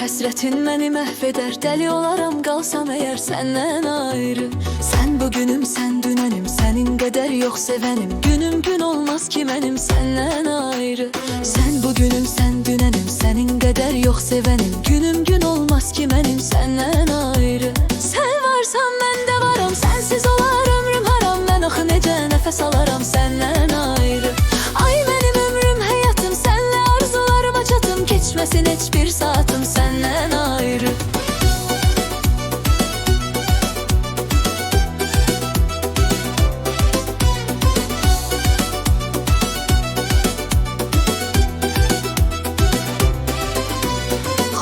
Həsrətin məni məhv edər, dəli olaram qalsam əgər səndən ayrı. Sən bugünüm, sən dünənim, sənin qədər yox sevənim. Günüm gün olmaz ki mənim səndən ayrı. Sən bugünüm, sən dünənim, sənin qədər yox sevənim. Günüm gün olmaz ki mənim səndən ayrı. Sən varsan mən də varam, sənsiz olar ömrüm haram. Mən axı necə nəfəs alaram səndən ayrı. Ay mənim ömrüm, həyatım, sənlə arzularıma çatım. Keçməsin heç bir saatım səndən ayrı.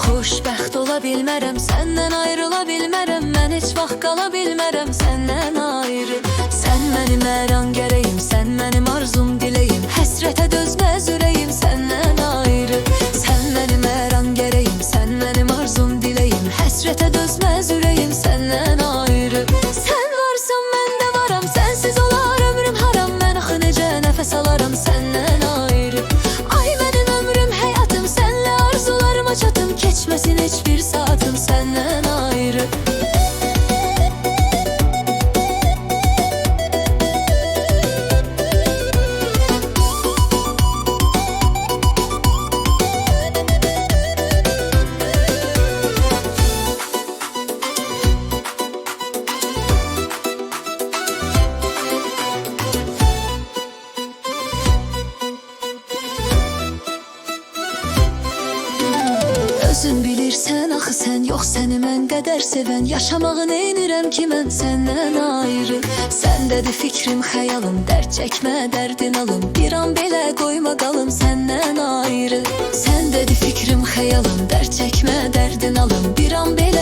Xoşbəxt ola bilmərəm, səndən ayrıla bilmərəm. Mən heç vaxt qala bilmərəm səndən ayrı. Sən mənim hər an gərəyim, sən mənim arzum diləyim. Həsrətə dözməz ürəyim səndən ayrı. Sən mənim hər an gərəyim, sən mənim arzum diləyim. Həsrətə dözməz ürəyim səndən ayrı. Sən varsan mən də varam, sənsiz olar ömrüm haram. Mən axı necə nəfəs alaram səndən ayrı. Ay mənim ömrüm, həyatım, sənlə arzularıma çatım. Keçməsin heç bir saatım səndən ayrı. Özün bilirsən axı sən yox səni mən qədər sevən. Yaşamağı neynirəm ki mən səndən ayrı. Səndədir fikrim, xəyalım, dərd çəkmə, dərdin alım. Bir an belə qoyma qalım səndən ayrı. Səndədir fikrim, xəyalım, dərd çəkmə, dərdin alım. Bir an belə